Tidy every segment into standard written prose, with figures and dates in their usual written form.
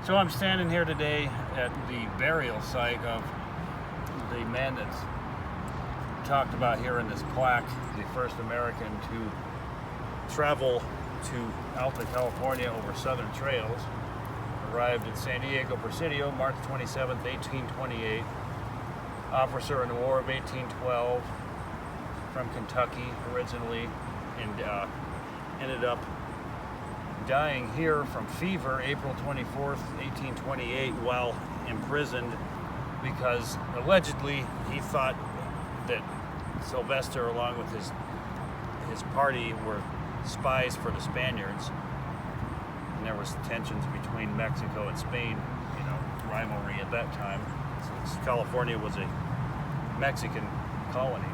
So I'm standing here today at the burial site of the man that's talked about here in this plaque, the first American to travel to Alta California over southern trails. Arrived at San Diego, Presidio, March 27th, 1828. Officer in the War of 1812, from Kentucky originally, and ended up dying here from fever April 24th, 1828, while imprisoned, because allegedly he thought that Sylvester, along with his party, were spies for the Spaniards, and there was tensions between Mexico and Spain, rivalry at that time, since California was a Mexican colony.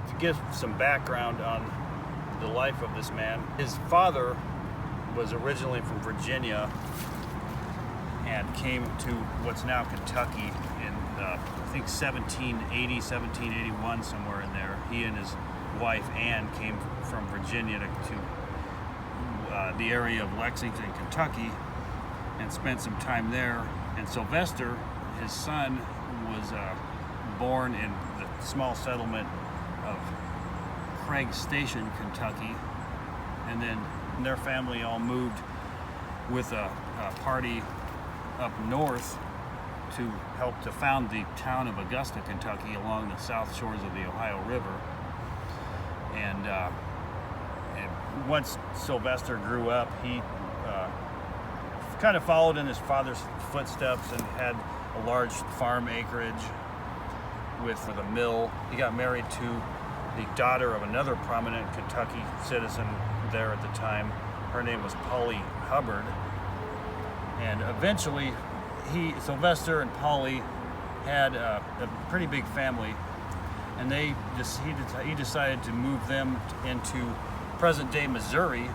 To give some background on the life of this man, his father was originally from Virginia and came to what's now Kentucky in I think 1780, 1781, somewhere in there. He and his wife Anne came from Virginia to the area of Lexington, Kentucky, and spent some time there. And Sylvester, his son, was born in the small settlement of Craig Station, Kentucky, and then their family all moved with a party up north to help to found the town of Augusta, Kentucky, along the south shores of the Ohio River. And once Sylvester grew up, he kind of followed in his father's footsteps and had a large farm acreage with a mill. He got married to the daughter of another prominent Kentucky citizen there at the time. Her name was Polly Hubbard, and eventually Sylvester and Polly had a pretty big family, and he decided to move them into present-day Missouri,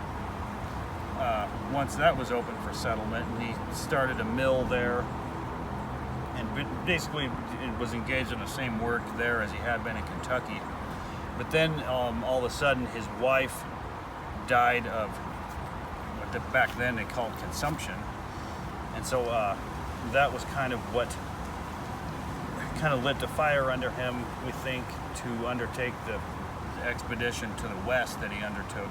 once that was open for settlement, and he started a mill there, and basically was engaged in the same work there as he had been in Kentucky. But then all of a sudden his wife died of what back then they called consumption, and so that was kind of what kind of lit the fire under him, we think, to undertake the expedition to the west that he undertook.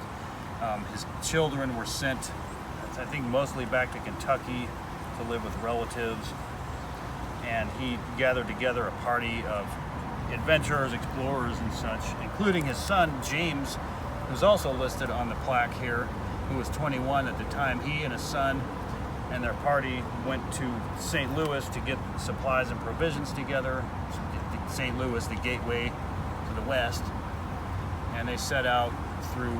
His children were sent, I think, mostly back to Kentucky to live with relatives, and he gathered together a party of adventurers, explorers, and such, including his son James, who's also listed on the plaque here, who was 21 at the time. He and his son and their party went to St. Louis to get supplies and provisions together. St. Louis, the gateway to the west, and they set out through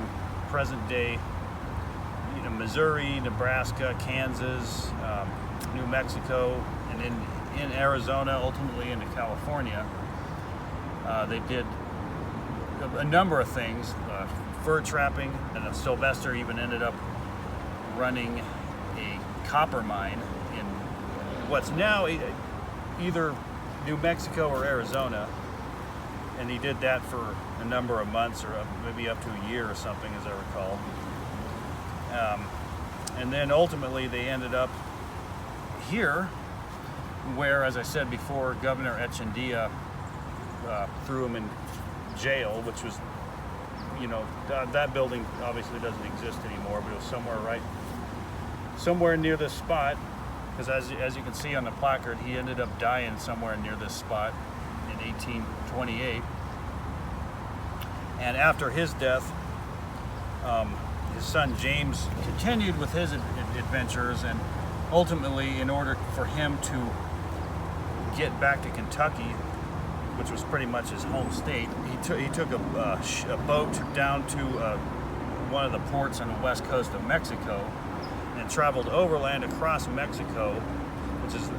present-day, Missouri, Nebraska, Kansas, New Mexico, and in Arizona, ultimately into California. They did a number of things, fur trapping, and Sylvester even ended up running a copper mine in what's now either New Mexico or Arizona, and he did that for a number of months, or maybe up to a year or something, as I recall. And then ultimately they ended up here, where, as I said before, Governor Echandía threw him in jail, which was, that building obviously doesn't exist anymore, but it was somewhere near this spot, because as you can see on the placard, he ended up dying somewhere near this spot in 1828. And after his death, his son James continued with his adventures, and ultimately, in order for him to get back to Kentucky, which was pretty much his home state, he took a boat down to one of the ports on the west coast of Mexico, and traveled overland across Mexico, which is,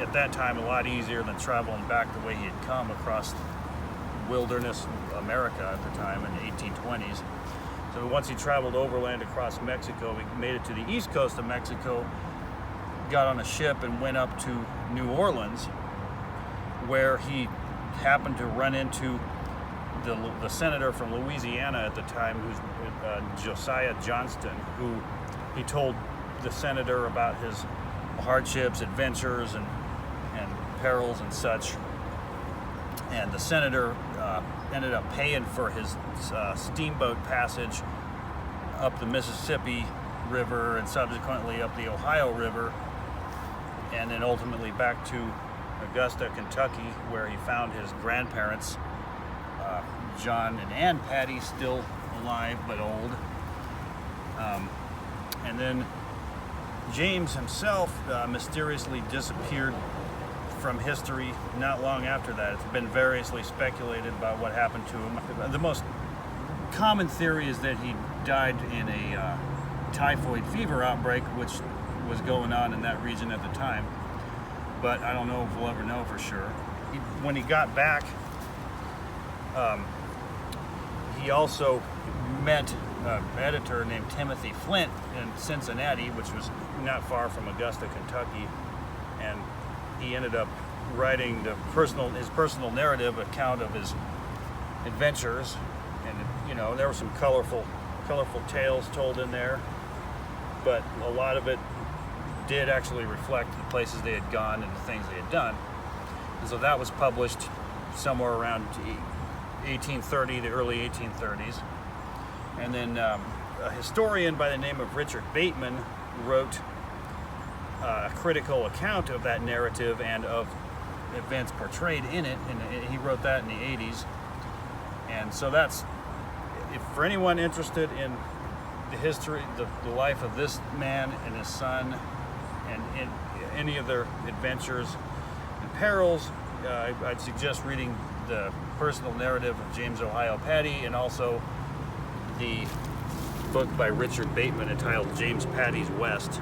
at that time a lot easier than traveling back the way he had come across wilderness America at the time in the 1820s. So once he traveled overland across Mexico, he made it to the east coast of Mexico, got on a ship and went up to New Orleans, where he happened to run into the senator from Louisiana at the time, who's Josiah Johnston, who he told the senator about his hardships, adventures, and perils and such. And the senator ended up paying for his steamboat passage up the Mississippi River and subsequently up the Ohio River, and then ultimately back to Augusta, Kentucky, where he found his grandparents, John and Ann Pattie, still alive but old. And then James himself mysteriously disappeared from history not long after that. It's been variously speculated about what happened to him. The most common theory is that he died in a typhoid fever outbreak, which was going on in that region at the time, but I don't know if we'll ever know for sure. When he got back, he also met an editor named Timothy Flint in Cincinnati, which was not far from Augusta, Kentucky, and he ended up writing his personal narrative account of his adventures, and there were some colorful tales told in there, but a lot of it did actually reflect the places they had gone and the things they had done. And so that was published somewhere around 1830, the early 1830s. And then a historian by the name of Richard Bateman wrote a critical account of that narrative and of events portrayed in it, and he wrote that in the 80s. And so that's, if for anyone interested in the history, the life of this man and his son, and in any of their adventures and perils, I'd suggest reading the personal narrative of James Ohio Pattie, and also the book by Richard Bateman entitled James Pattie's West.